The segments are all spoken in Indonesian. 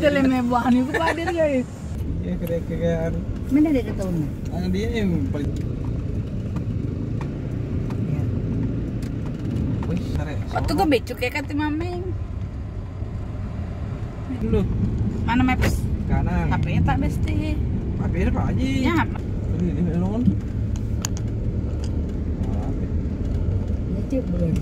tele me buah ni ku padir guys. Ya kayak Mana dia ketemu? dia yang paling. Wih, sare. Waktu gue becuk ya kata mameng. Dulu Mana maps? kanan. HP-nya tak besti. Apa ya Pak Haji? Ya, Ini melon. cek belum.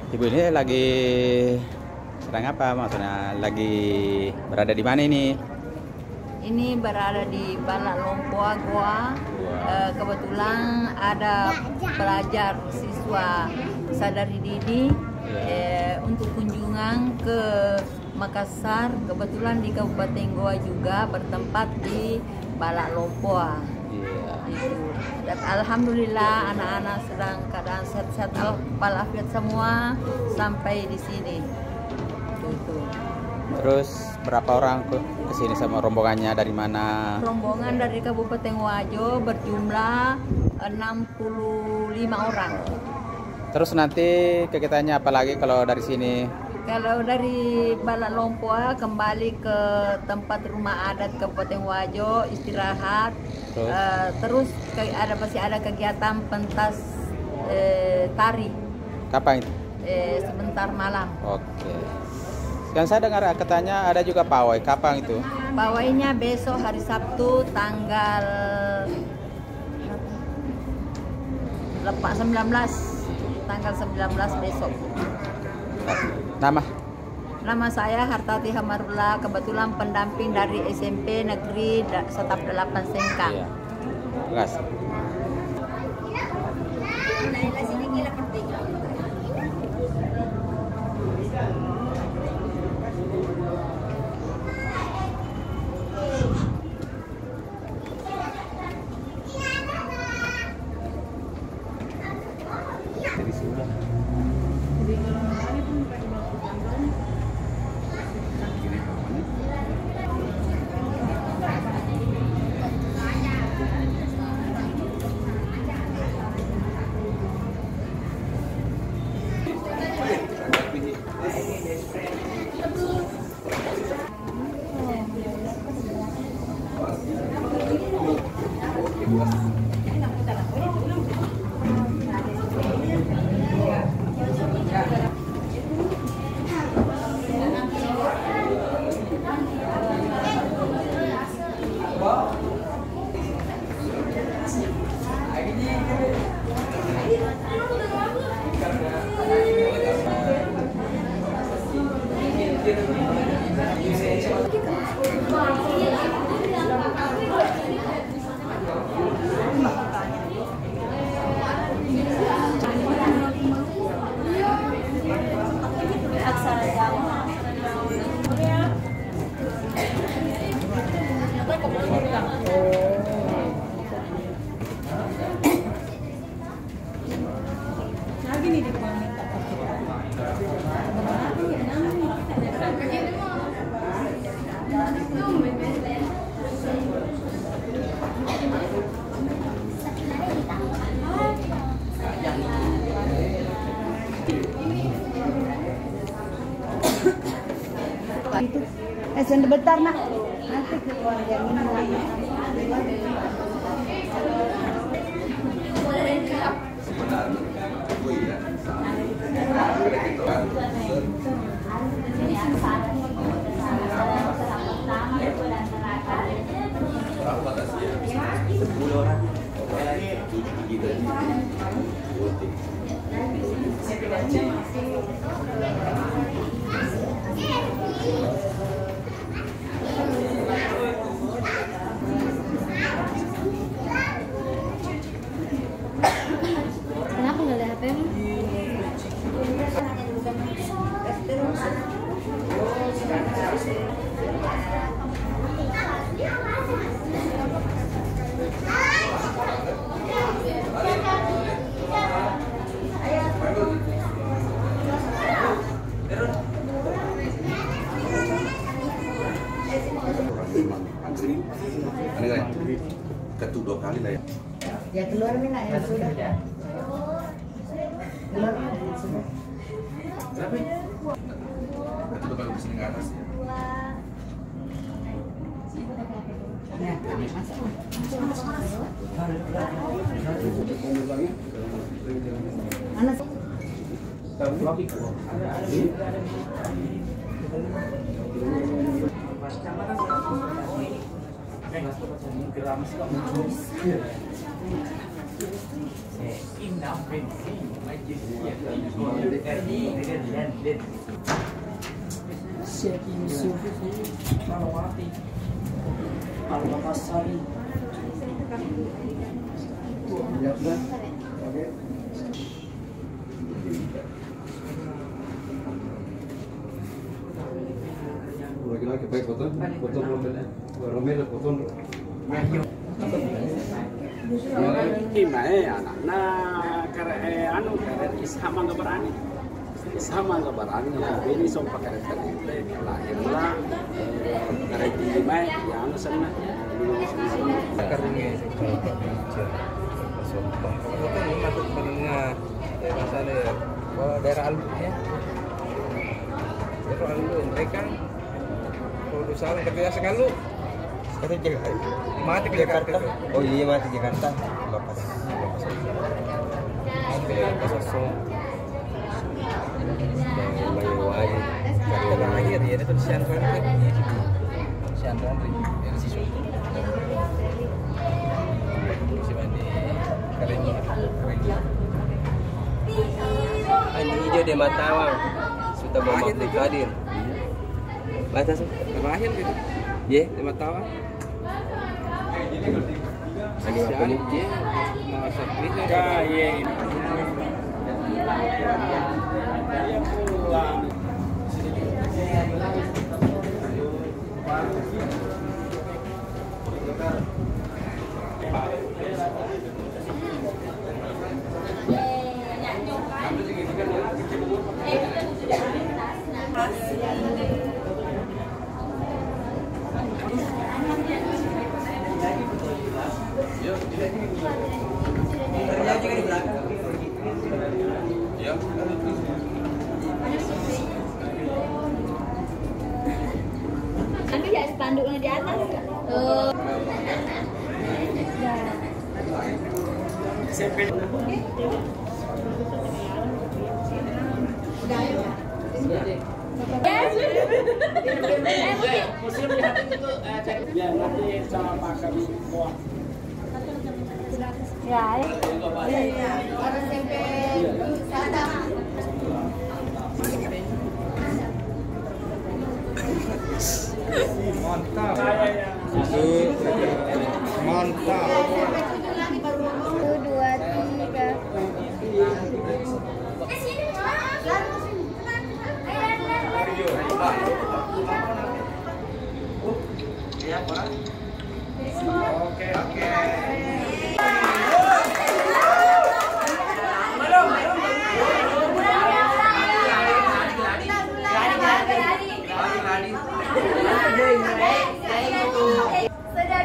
Ibu ini lagi sedang apa maksudnya? Lagi berada di mana ini? Ini berada di Balak Lompoa Goa. Kebetulan ada pelajar siswa Sadari Didi untuk kunjungan ke Makassar. Kebetulan di Kabupaten Goa juga bertempat di Balak Lompoa. Dan alhamdulillah anak-anak sedang keadaan sehat-sehat walafiat semua sampai di sini. Terus berapa orang ke sini sama rombongannya dari mana? Rombongan dari Kabupaten Wajo berjumlah 65 orang. Terus nanti kegiatannya apa lagi kalau dari sini? Kalau dari Balak Lompoa kembali ke tempat rumah adat Kabupaten Wajo istirahat. Terus masih ada kegiatan pentas tari. Kapan itu? Sebentar malam. Oke. Kan saya dengar katanya ada juga pawai. Kapan itu? Pawainya besok hari Sabtu tanggal 19. Tanggal 19 besok. Nama saya Hartati Hamarullah, kebetulan pendamping dari SMP Negeri Setap 8 Sengkang. Iya. Terima kasih. Lagi nih di bawah minta itu. Sebentar nak. Nanti keluar yang ini. Kenapa nggak ada HP-mu? Memang antri, ini kan ketuk 2 kali lah ya. Ya keluar Mina ya sudah. Keluar sudah. Berapa? Ketuk 2 kali kesini ke atas ya. Ya, masuk. Mana sih? Laki-laki baik potong rombelnya, rombel potong. Gimana anaknya karena karena Ishama nggak berani. Ishama nggak berani. Ini sumpah karena lahirlah karena gimana yang sana. Akarnya sumpah. Itu ini masuk menengah. Masalah ya. Daerah Albu ya. Daerah Albu mereka kalau salah kerja sekali. Kerja mati ke Jakarta. Oh iya mati Jakarta. Bapak. Nanti pas sosok. Bayi-bayi. Karena lagi dia itu sian kan. Sian kan dari situ. Si mandi kering. Ini hijau di Matawang. Sudah bawa Abdul Qadir. Batas terakhir gitu. Ye, di Matawang. Lagi apa nih? Ye, mau servis ya? Ye. Tapi ya spanduknya di atas. Ya, Orang tempe sadap. Mantap. Mantap. 1, 2, 3.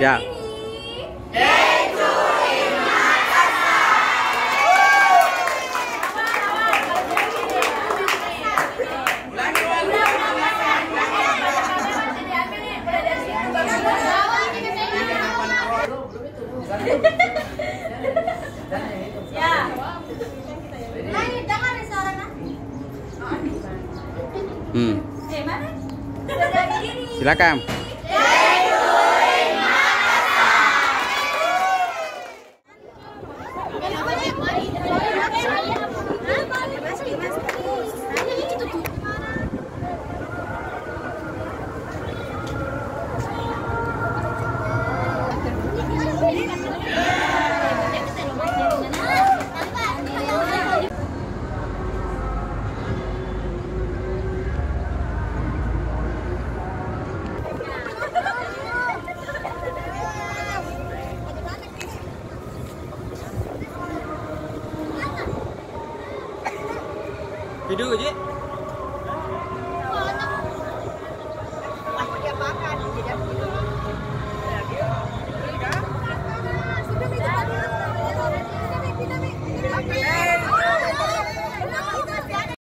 Ya. Silakan. Video aja.